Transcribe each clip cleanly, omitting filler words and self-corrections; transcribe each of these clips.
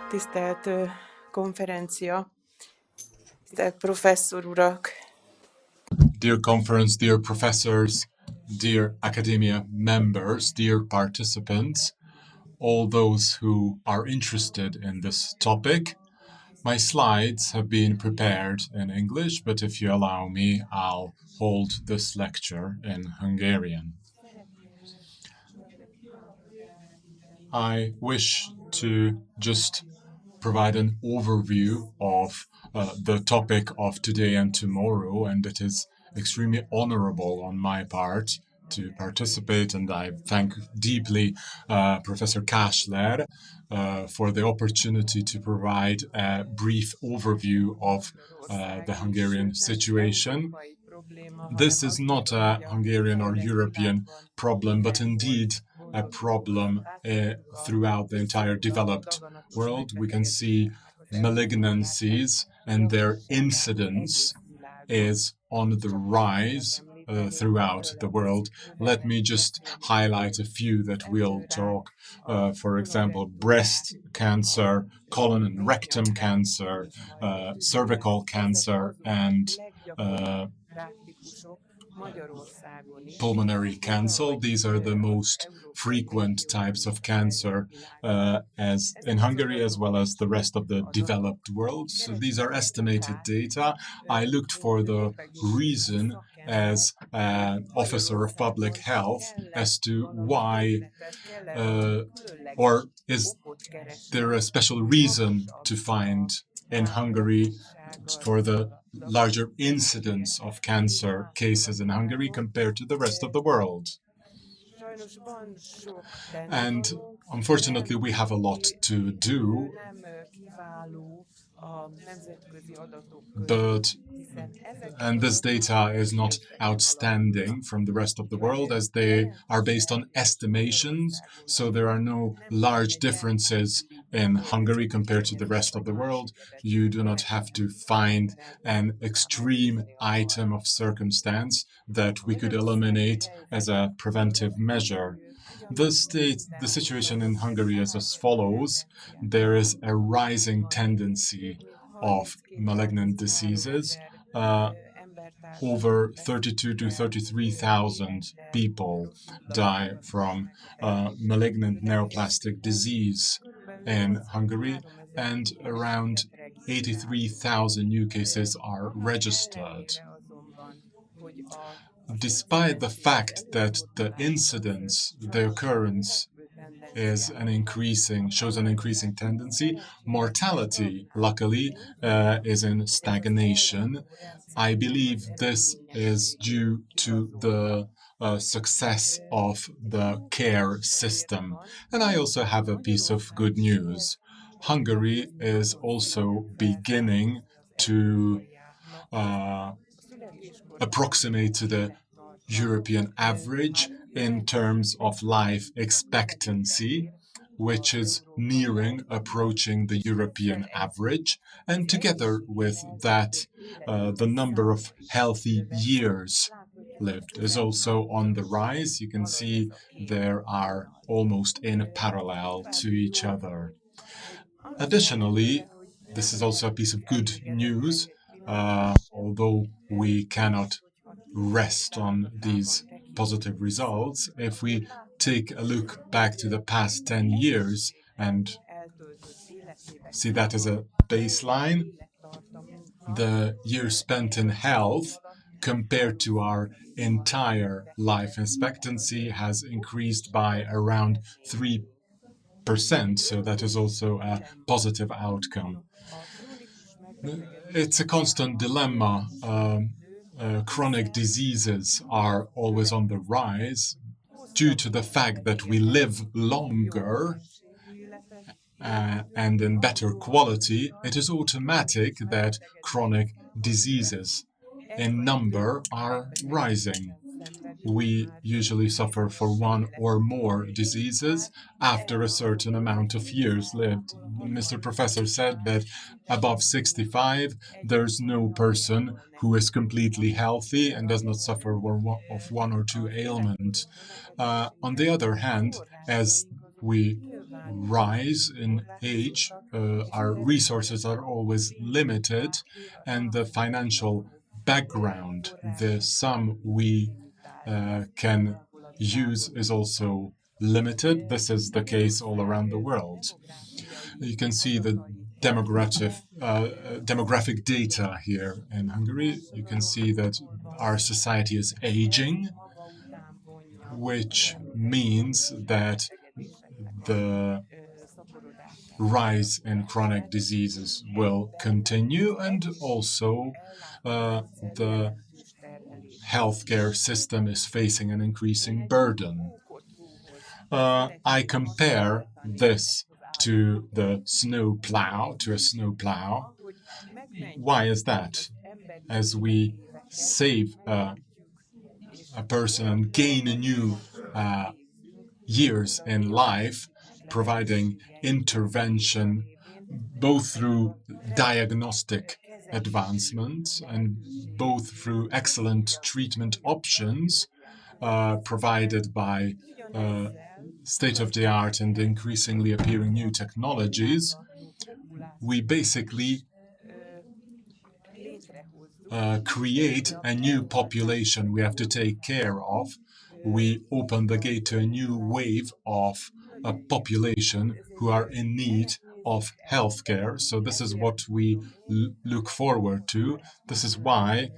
Tisztelt konferencia, tisztelt professzor urak! Dear conference, dear professors, dear academia members, dear participants, all those who are interested in this topic. My slides have been prepared in English, but if you allow me, I'll hold this lecture in Hungarian. I wish to just provide an overview of the topic of today and tomorrow, and it is extremely honorable on my part to participate, and I thank deeply Professor Kásler for the opportunity to provide a brief overview of the Hungarian situation. This is not a Hungarian or European problem, but indeed a problem throughout the entire developed world. We can see malignancies and their incidence is on the rise throughout the world. Let me just highlight a few that we'll talk. For example, breast cancer, colon and rectum cancer, cervical cancer, and pulmonary cancer. These are the most frequent types of cancer as in Hungary as well as the rest of the developed world. So these are estimated data. I looked for the reason as an officer of public health as to why or is there a special reason to find in Hungary for the larger incidence of cancer cases in Hungary compared to the rest of the world. And unfortunately, we have a lot to do, and this data is not outstanding from the rest of the world as they are based on estimations, so there are no large differences in Hungary compared to the rest of the world. You do not have to find an extreme item of circumstance that we could eliminate as a preventive measure. The situation in Hungary is as follows. There is a rising tendency of malignant diseases. Over 32 to 33,000 people die from malignant neoplastic disease in Hungary, and around 83,000 new cases are registered. Despite the fact that the incidence, the occurrence shows an increasing tendency, mortality, luckily, is in stagnation. I believe this is due to the success of the care system. And I also have a piece of good news. Hungary is also beginning to approximate to the European average in terms of life expectancy, which is approaching the European average. And together with that, the number of healthy years lived is also on the rise. You can see there are almost in parallel to each other. Additionally, this is also a piece of good news, although we cannot rest on these positive results. If we take a look back to the past 10 years and see that as a baseline, the years spent in health compared to our entire life expectancy has increased by around 3%, so that is also a positive outcome. It's a constant dilemma. Chronic diseases are always on the rise due to the fact that we live longer and in better quality. It is automatic that chronic diseases in number are rising. We usually suffer for one or more diseases after a certain amount of years lived. Mr. Professor said that above 65, there's no person who is completely healthy and does not suffer of one or two ailments. On the other hand, as we rise in age, our resources are always limited, and the financial background, the sum we can use is also limited. This is the case all around the world. You can see the demographic data here in Hungary. You can see that our society is aging, which means that the rise in chronic diseases will continue, and also the healthcare system is facing an increasing burden. I compare this to a snow plow. Why is that? As we save a person and gain a new years in life, providing intervention both through diagnostic advancements and both through excellent treatment options provided by state-of-the-art and increasingly appearing new technologies, we basically create a new population we have to take care of. We open the gate to a new wave of a population who are in need of healthcare. So this is what we look forward to. This is why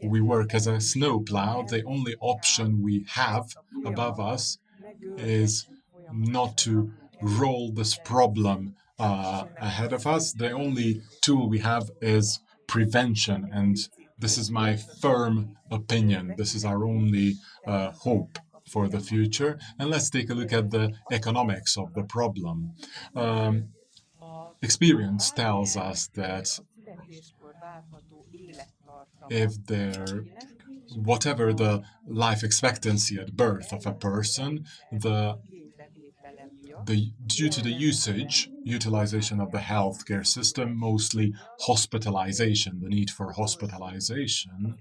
we work as a snowplow. The only option we have above us is not to roll this problem ahead of us. The only tool we have is prevention, and this is my firm opinion. This is our only hope for the future. And let's take a look at the economics of the problem. Experience tells us that if there whatever the life expectancy at birth of a person, due to the utilization of the healthcare system, mostly hospitalization, the need for hospitalization,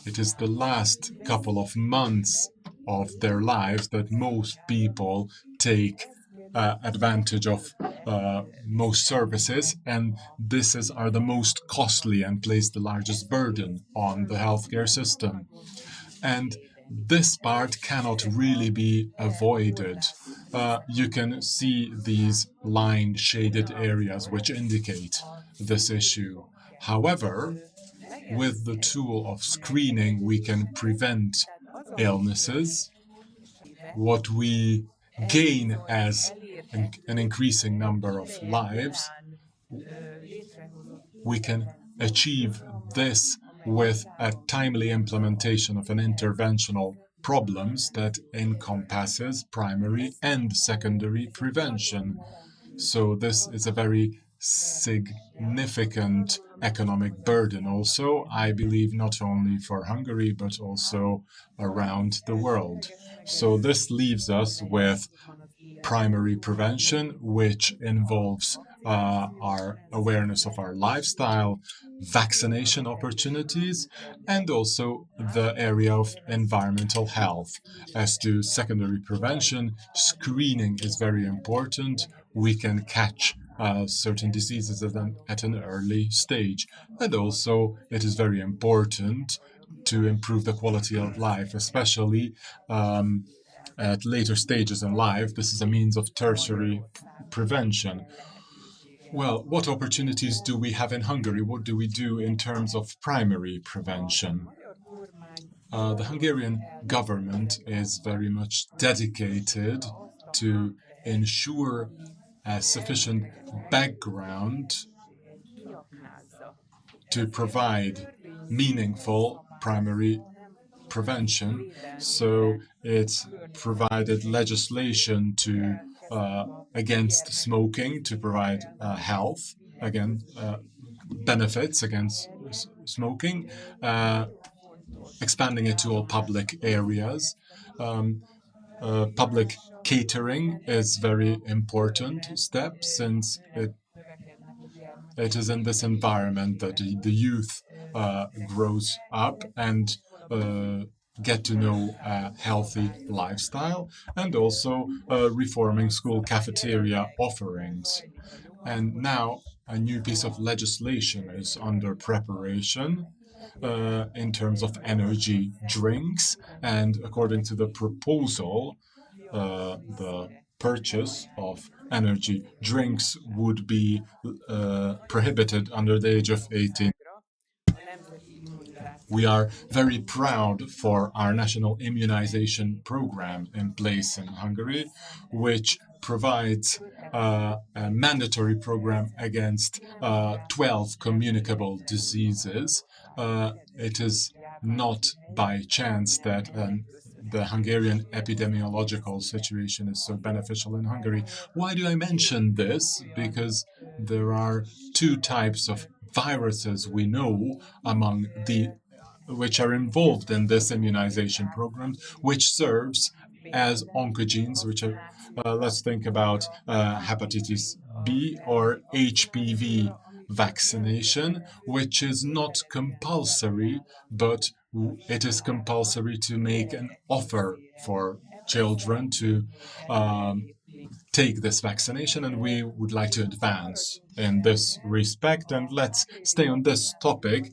it is the last couple of months of their lives that most people take advantage of most services, and are the most costly and place the largest burden on the healthcare system. And this part cannot really be avoided. You can see these line shaded areas which indicate this issue. However, with the tool of screening, we can prevent illnesses. What we gain as an increasing number of lives, we can achieve this with a timely implementation of an interventional problems that encompasses primary and secondary prevention. So this is a very significant economic burden also, I believe, not only for Hungary, but also around the world. So this leaves us with primary prevention, which involves our awareness of our lifestyle, vaccination opportunities, and also the area of environmental health. As to secondary prevention, screening is very important. We can catch certain diseases at an early stage. And also, it is very important to improve the quality of life, especially at later stages in life. This is a means of tertiary prevention. Well, what opportunities do we have in Hungary? What do we do in terms of primary prevention? The Hungarian government is very much dedicated to ensure a sufficient background to provide meaningful primary prevention. So it's provided legislation to against smoking, to provide health again benefits against smoking, expanding it to all public areas. Public catering is very important step, since it is in this environment that the youth grows up, and get to know a healthy lifestyle, and also reforming school cafeteria offerings. And now a new piece of legislation is under preparation in terms of energy drinks. And according to the proposal, the purchase of energy drinks would be prohibited under the age of 18. We are very proud for our national immunization program in place in Hungary, which provides a mandatory program against 12 communicable diseases. It is not by chance that the Hungarian epidemiological situation is so beneficial in Hungary. Why do I mention this? Because there are two types of viruses we know among the which are involved in this immunization program, which serves as oncogenes, which are, let's think about hepatitis B or HPV vaccination, which is not compulsory, but it is compulsory to make an offer for children to take this vaccination, and we would like to advance in this respect. And let's stay on this topic.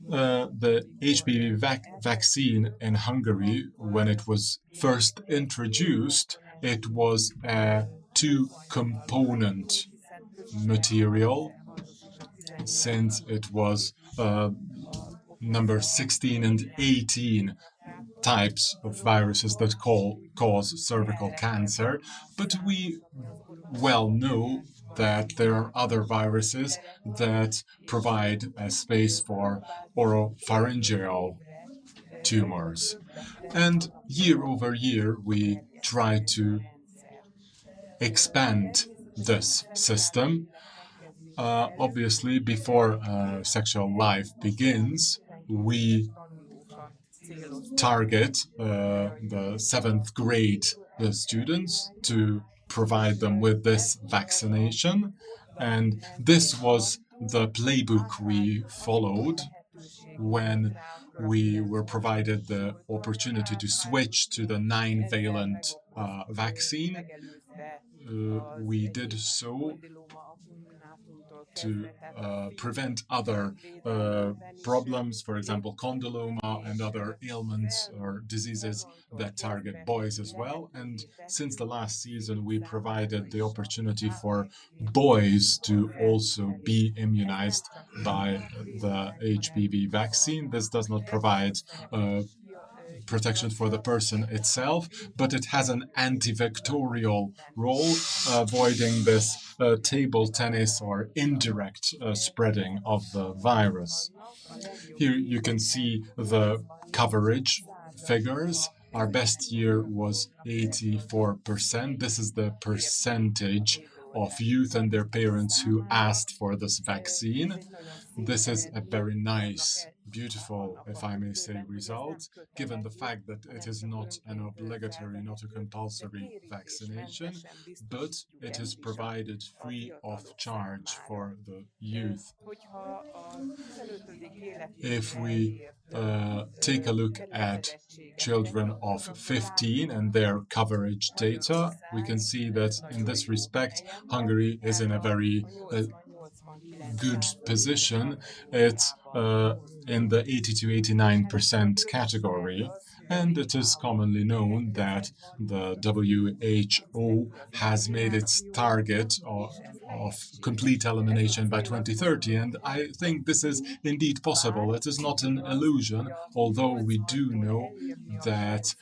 The HPV vaccine in Hungary, when it was first introduced, it was a two-component material, since it was number 16 and 18 types of viruses that cause cervical cancer. But we well know that there are other viruses that provide a space for oropharyngeal tumors. And year over year, we try to expand this system. Obviously, before sexual life begins, we target the seventh grade students to provide them with this vaccination. And this was the playbook we followed when we were provided the opportunity to switch to the 9-valent vaccine. We did so to prevent other problems, for example, condyloma and other ailments or diseases that target boys as well. And since the last season, we provided the opportunity for boys to also be immunized by the HPV vaccine. This does not provide protection for the person itself, but it has an anti-vectorial role, avoiding this table tennis or indirect spreading of the virus. Here you can see the coverage figures. Our best year was 84%. This is the percentage of youth and their parents who asked for this vaccine. This is a very nice, beautiful, if I may say, result, given the fact that it is not an obligatory, not a compulsory vaccination, but it is provided free of charge for the youth. If we take a look at children of 15 and their coverage data, we can see that in this respect, Hungary is in a very good position. It's in the 80 to 89% category. And it is commonly known that the WHO has made its target of complete elimination by 2030. And I think this is indeed possible. It is not an illusion, although we do know that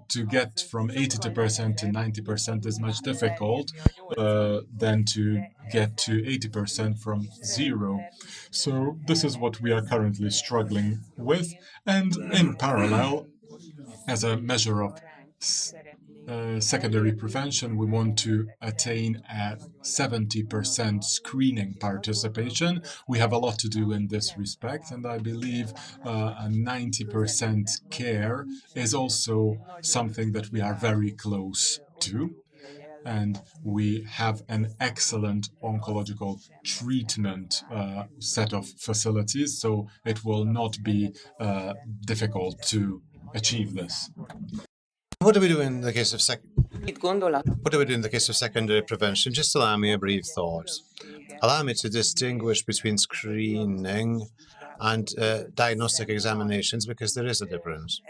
to get from 80% to 90% is much difficult than to get to 80% from zero. So this is what we are currently struggling with. And in parallel, as a measure of secondary prevention, we want to attain a 70% screening participation. We have a lot to do in this respect, and I believe a 90% care is also something that we are very close to. And we have an excellent oncological treatment set of facilities, so it will not be difficult to achieve this. What do we do in the case of Mit gondolat. What do we do in the case of secondary prevention? Just allow me a brief thought. Allow me to distinguish between screening and diagnostic examinations, because there is a difference.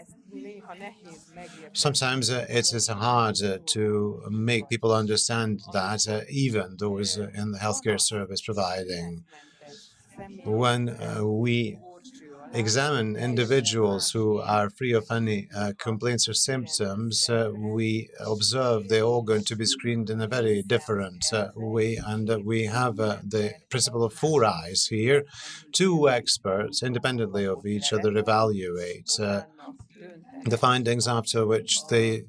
Sometimes it is hard to make people understand that, even those in the healthcare service providing. When we examine individuals who are free of any complaints or symptoms, we observe they're all going to be screened in a very different way. And we have the principle of four eyes here. Two experts, independently of each other, evaluate the findings, after which they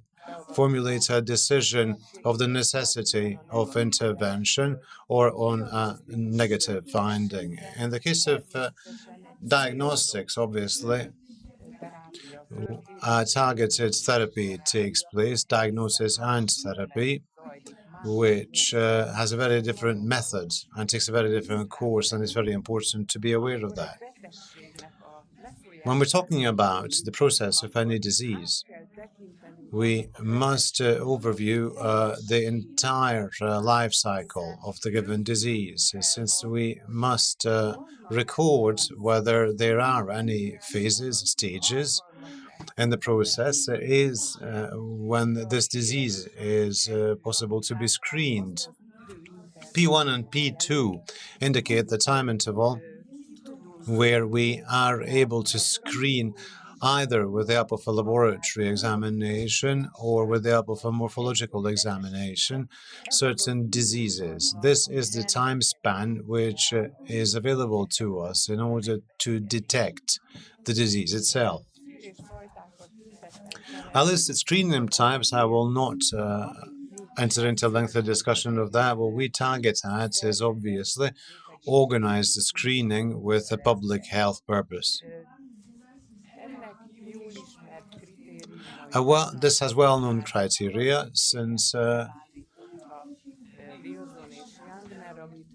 formulate a decision of the necessity of intervention or on a negative finding. In the case of diagnostics, obviously, targeted therapy takes place, diagnosis and therapy, which has a very different method and takes a very different course, and it's very important to be aware of that. When we're talking about the process of any disease, we must overview the entire life cycle of the given disease, since we must record whether there are any phases, stages in the process, is when this disease is possible to be screened. P1 and P2 indicate the time interval where we are able to screen either with the help of a laboratory examination or with the help of a morphological examination certain diseases. This is the time span which is available to us in order to detect the disease itself. I listed screening types. I will not enter into lengthy discussion of that. What we target at is obviously organized screening with a public health purpose. Well, this has well-known criteria, since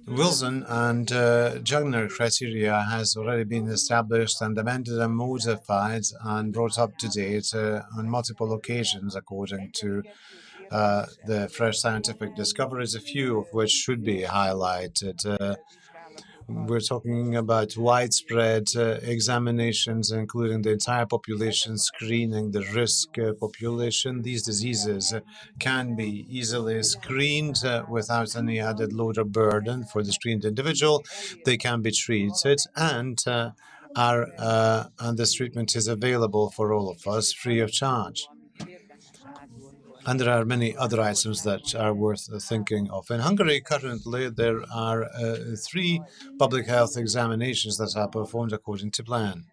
Wilson and Jungner criteria has already been established and amended and modified and brought up to date on multiple occasions according to the fresh scientific discoveries, a few of which should be highlighted. We're talking about widespread examinations, including the entire population, screening the risk population. These diseases can be easily screened without any added load or burden for the screened individual. They can be treated, and this treatment is available for all of us free of charge. And there are many other items that are worth thinking of. In Hungary, currently, there are 3 public health examinations that are performed according to plan.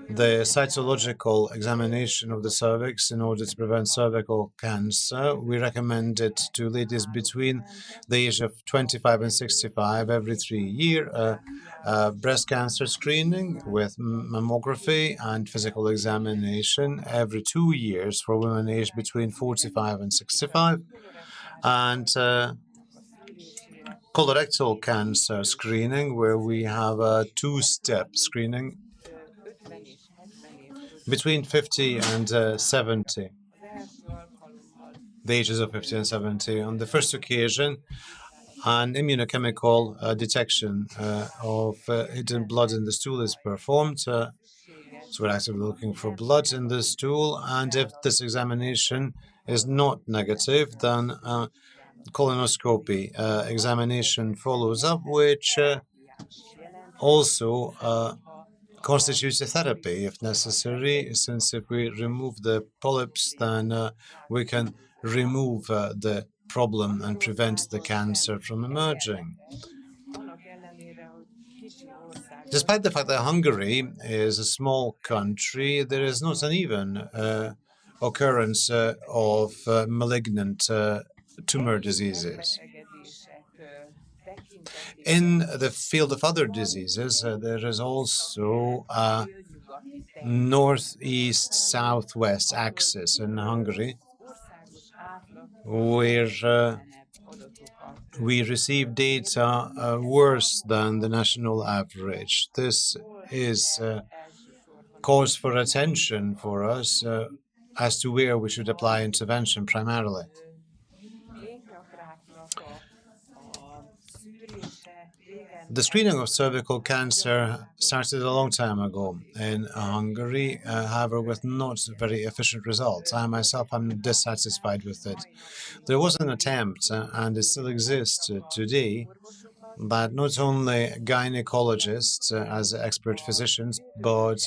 The cytological examination of the cervix in order to prevent cervical cancer. We recommend it to ladies between the age of 25 and 65 every 3 years. Breast cancer screening with mammography and physical examination every 2 years for women aged between 45 and 65. And colorectal cancer screening, where we have a 2-step screening between 50 and 70, the ages of 50 and 70. On the first occasion, an immunochemical detection of hidden blood in the stool is performed. So we're actively looking for blood in the stool, and if this examination is not negative, then colonoscopy examination follows up, which also constitutes a therapy if necessary, since if we remove the polyps, then we can remove the problem and prevent the cancer from emerging. Despite the fact that Hungary is a small country, there is not an even occurrence of malignant tumor diseases. In the field of other diseases, there is also a northeast-southwest axis in Hungary, where we receive data worse than the national average. This is cause for attention for us as to where we should apply intervention primarily. The screening of cervical cancer started a long time ago in Hungary, however, with not very efficient results. I myself am dissatisfied with it. There was an attempt, and it still exists today, that not only gynecologists as expert physicians, but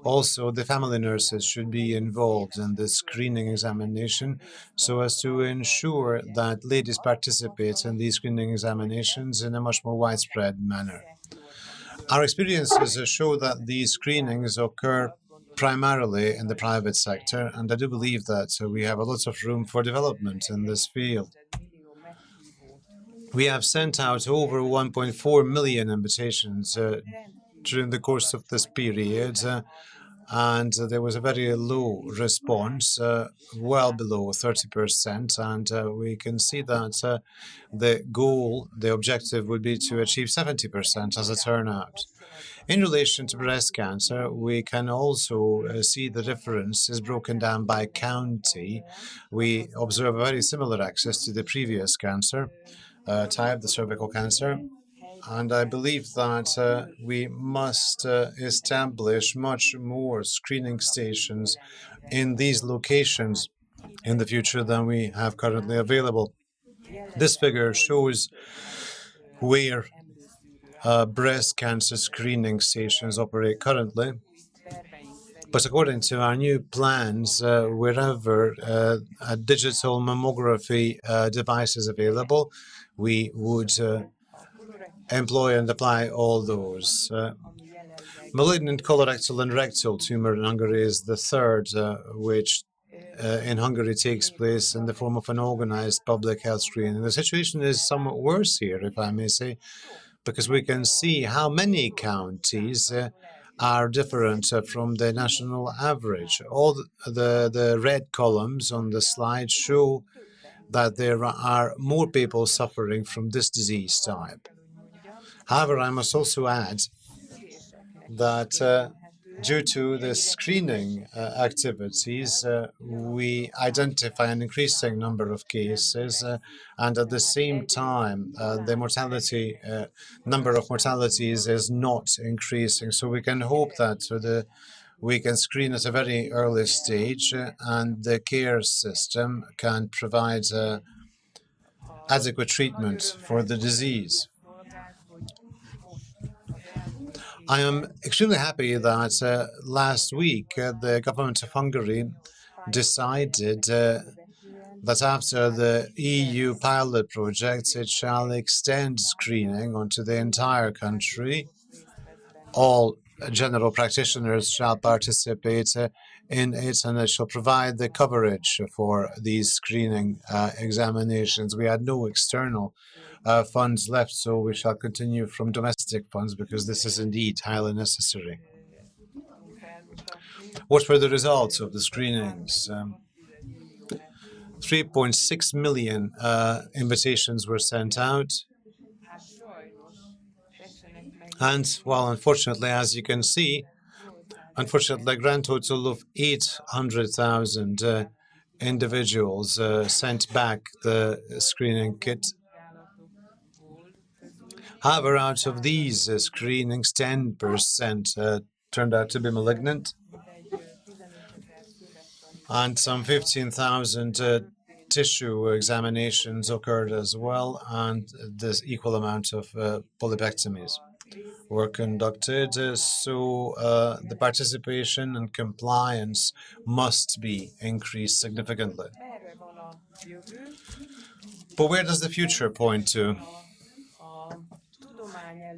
also the family nurses should be involved in the screening examination so as to ensure that ladies participate in these screening examinations in a much more widespread manner. Our experiences show that these screenings occur primarily in the private sector, and I do believe that we have a lot of room for development in this field. We have sent out over 1.4 million invitations during the course of this period, and there was a very low response, well below 30%, and we can see that the goal, the objective would be to achieve 70% as a turnout. In relation to breast cancer, we can also see the difference is broken down by county. We observe a very similar access to the previous cancer type, the cervical cancer. And I believe that we must establish much more screening stations in these locations in the future than we have currently available. This figure shows where breast cancer screening stations operate currently. But according to our new plans, wherever a digital mammography device is available, we would employ and apply all those. Malignant colorectal and rectal tumor in Hungary is the third, which in Hungary takes place in the form of an organized public health screening. The situation is somewhat worse here, if I may say, because we can see how many counties are different from the national average. All the red columns on the slide show that there are more people suffering from this disease type. However, I must also add that due to the screening activities, we identify an increasing number of cases, and at the same time, the mortality number of mortalities is not increasing. So we can hope that we can screen at a very early stage, and the care system can provide adequate treatment for the disease. I am extremely happy that last week the government of Hungary decided that after the EU pilot project, it shall extend screening onto the entire country. All general practitioners shall participate in it, and it shall provide the coverage for these screening examinations. We had no external funds left, so we shall continue from domestic funds because this is indeed highly necessary. What were the results of the screenings? 3.6 million invitations were sent out. And, well, unfortunately, as you can see, a grand total of 800,000 individuals sent back the screening kit. However, out of these screenings, 10% turned out to be malignant, and some 15,000 tissue examinations occurred as well, and this equal amount of polypectomies were conducted. So the participation and compliance must be increased significantly. But where does the future point to?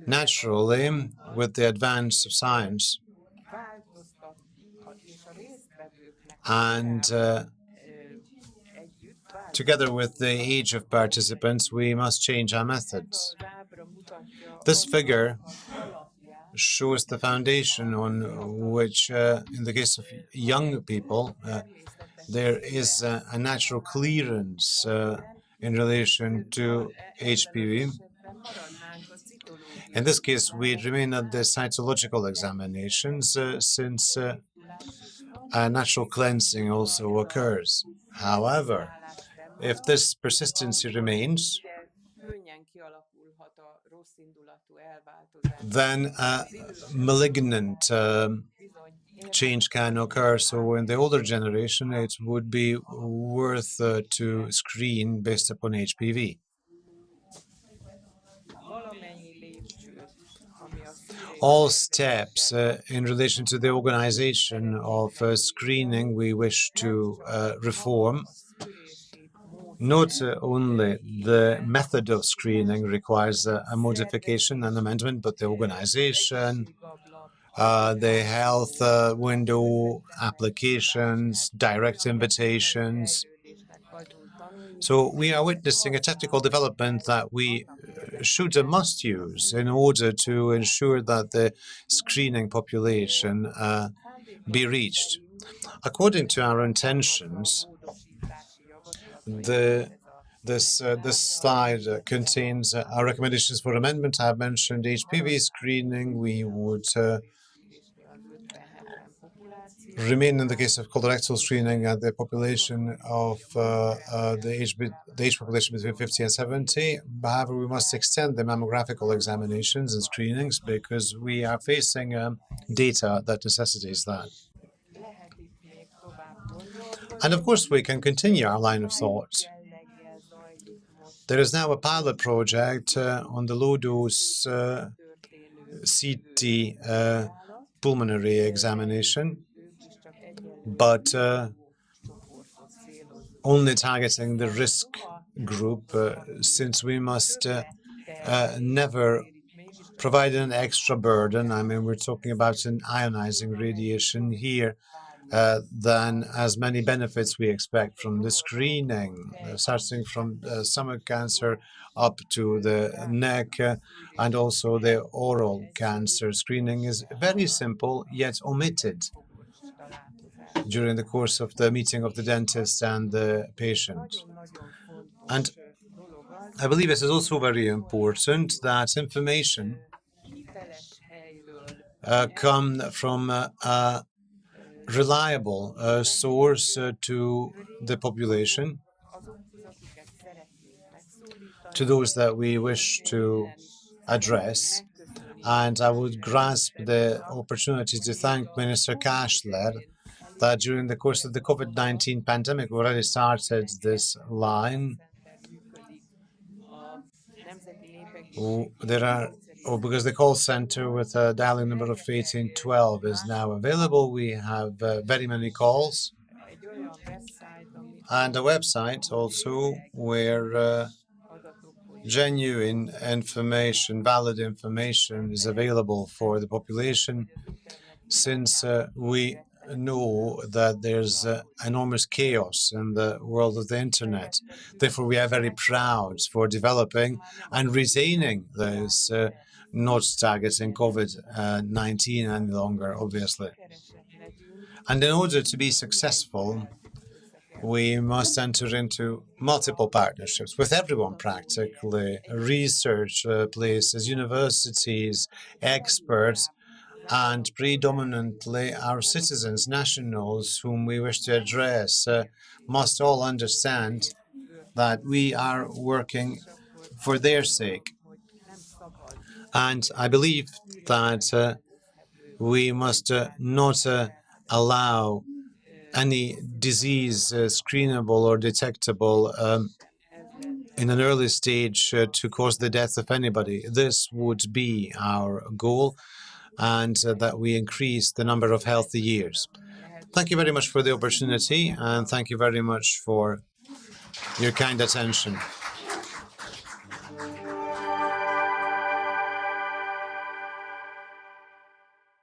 Naturally, with the advance of science and together with the age of participants, we must change our methods. This figure shows the foundation on which, in the case of young people, there is a natural clearance in relation to HPV. In this case, we remain at the cytological examinations since natural cleansing also occurs. However, if this persistency remains, then malignant change can occur. So in the older generation, it would be worth to screen based upon HPV. All steps in relation to the organization of screening we wish to reform. Not only the method of screening requires a modification and amendment, but the organization, the health window applications, direct invitations. So we are witnessing a technical development that we should and must use in order to ensure that the screening population be reached. According to our intentions, this slide contains our recommendations for amendment. I have mentioned HPV screening. We would remain in the case of colorectal screening at the population of the age population between 50 and 70. However, we must extend the mammographical examinations and screenings because we are facing data that necessitates that. And of course, we can continue our line of thought. There is now a pilot project on the low-dose CT pulmonary examination, but only targeting the risk group, since we must never provide an extra burden. I mean, we're talking about an ionizing radiation here, than as many benefits we expect from the screening, starting from stomach cancer up to the neck, and also the oral cancer. Screening is very simple, yet omitted during the course of the meeting of the dentist and the patient. And I believe it is also very important that information come from a reliable source to the population, to those that we wish to address. And I would grasp the opportunity to thank Minister Kashler that during the course of the COVID-19 pandemic, we already started this line. Because the call center with a dialing number of 1812 is now available. We have very many calls. And a website also where genuine information, valid information is available for the population, since we know that there's enormous chaos in the world of the internet. Therefore, we are very proud for developing and retaining those not targeting COVID-19 any longer, obviously. And in order to be successful, we must enter into multiple partnerships with everyone practically, research places, universities, experts, and predominantly our citizens, nationals whom we wish to address, must all understand that we are working for their sake. And I believe that we must not allow any disease screenable or detectable in an early stage to cause the death of anybody. This would be our goal, and that we increase the number of healthy years. Thank you very much for the opportunity, and thank you very much for your kind attention.